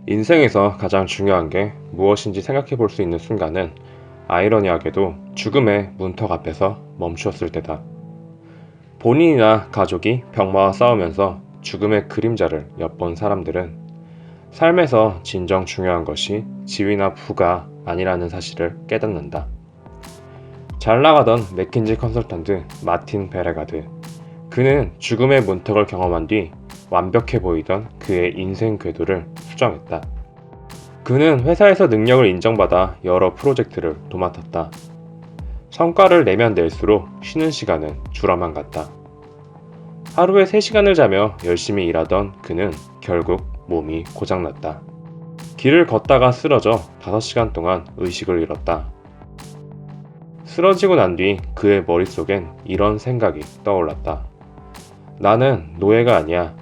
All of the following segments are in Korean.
인생에서 가장 중요한 게 무엇인지 생각해 볼 수 있는 순간은 아이러니하게도 죽음의 문턱 앞에서 멈추었을 때다. 본인이나 가족이 병마와 싸우면서 죽음의 그림자를 엿본 사람들은 삶에서 진정 중요한 것이 지위나 부가 아니라는 사실을 깨닫는다. 잘 나가던 맥킨지 컨설턴트 마틴 베레가드. 그는 죽음의 문턱을 경험한 뒤 완벽해 보이던 그의 인생 궤도를 수정했다. 그는 회사에서 능력을 인정받아 여러 프로젝트를 도맡았다. 성과를 내면 낼수록 쉬는 시간은 줄어만 갔다. 하루에 3시간을 자며 열심히 일하던 그는 결국 몸이 고장났다. 길을 걷다가 쓰러져 5시간 동안 의식을 잃었다. 쓰러지고 난 뒤 그의 머릿속엔 이런 생각이 떠올랐다. 나는 노예가 아니야.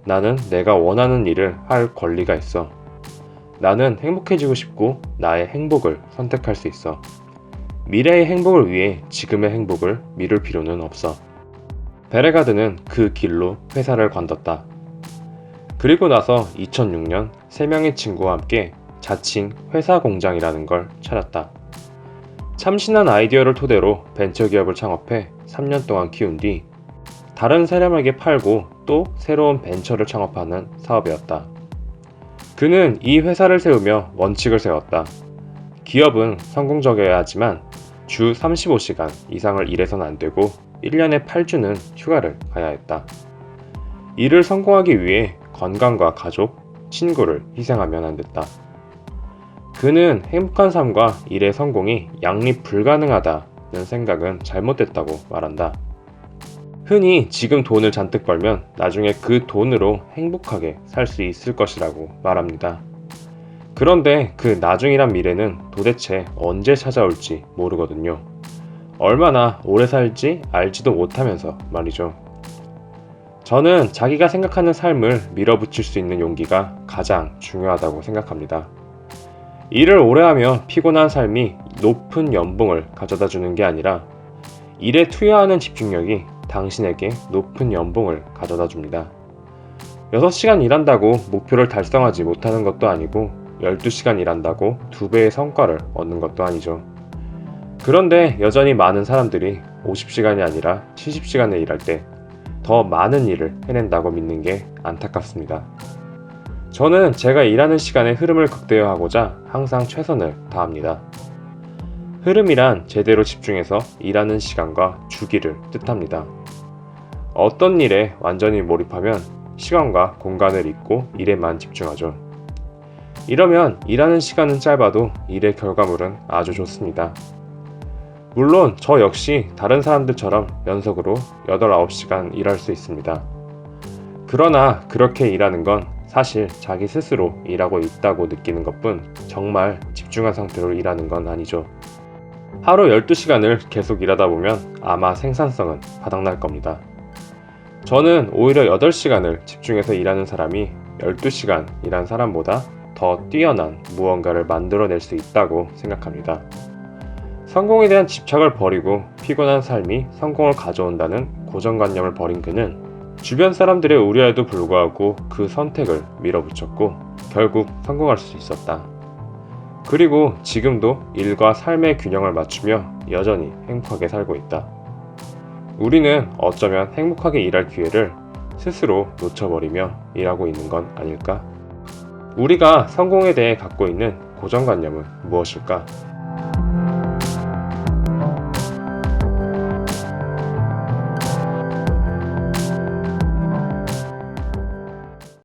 나는 내가 원하는 일을 할 권리가 있어. 나는 행복해지고 싶고 나의 행복을 선택할 수 있어. 미래의 행복을 위해 지금의 행복을 미룰 필요는 없어. 베레가드는 그 길로 회사를 관뒀다. 그리고 나서 2006년 3명의 친구와 함께 자칭 회사 공장이라는 걸 차렸다. 참신한 아이디어를 토대로 벤처기업을 창업해 3년 동안 키운 뒤 다른 사람에게 팔고 또 새로운 벤처를 창업하는 사업이었다. 그는 이 회사를 세우며 원칙을 세웠다. 기업은 성공적이어야 하지만 주 35시간 이상을 일해서는 안 되고 1년에 8주는 휴가를 가야 했다. 일을 성공하기 위해 건강과 가족, 친구를 희생하면 안 됐다. 그는 행복한 삶과 일의 성공이 양립 불가능하다는 생각은 잘못됐다고 말한다. 흔히 지금 돈을 잔뜩 벌면 나중에 그 돈으로 행복하게 살 수 있을 것이라고 말합니다. 그런데 그 나중이란 미래는 도대체 언제 찾아올지 모르거든요. 얼마나 오래 살지 알지도 못하면서 말이죠. 저는 자기가 생각하는 삶을 밀어붙일 수 있는 용기가 가장 중요하다고 생각합니다. 일을 오래 하며 피곤한 삶이 높은 연봉을 가져다 주는 게 아니라 일에 투여하는 집중력이 당신에게 높은 연봉을 가져다 줍니다. 6시간 일한다고 목표를 달성하지 못하는 것도 아니고 12시간 일한다고 2배의 성과를 얻는 것도 아니죠. 그런데 여전히 많은 사람들이 50시간이 아니라 70시간을 일할 때 더 많은 일을 해낸다고 믿는 게 안타깝습니다. 저는 제가 일하는 시간의 흐름을 극대화하고자 항상 최선을 다합니다. 흐름이란 제대로 집중해서 일하는 시간과 주기를 뜻합니다. 어떤 일에 완전히 몰입하면 시간과 공간을 잊고 일에만 집중하죠. 이러면 일하는 시간은 짧아도 일의 결과물은 아주 좋습니다. 물론 저 역시 다른 사람들처럼 연속으로 8, 9시간 일할 수 있습니다. 그러나 그렇게 일하는 건 사실 자기 스스로 일하고 있다고 느끼는 것뿐 정말 집중한 상태로 일하는 건 아니죠. 하루 12시간을 계속 일하다 보면 아마 생산성은 바닥날 겁니다. 저는 오히려 8시간을 집중해서 일하는 사람이 12시간 일한 사람보다 더 뛰어난 무언가를 만들어낼 수 있다고 생각합니다. 성공에 대한 집착을 버리고 피곤한 삶이 성공을 가져온다는 고정관념을 버린 그는 주변 사람들의 우려에도 불구하고 그 선택을 밀어붙였고 결국 성공할 수 있었다. 그리고 지금도 일과 삶의 균형을 맞추며 여전히 행복하게 살고 있다. 우리는 어쩌면 행복하게 일할 기회를 스스로 놓쳐버리며 일하고 있는 건 아닐까? 우리가 성공에 대해 갖고 있는 고정관념은 무엇일까?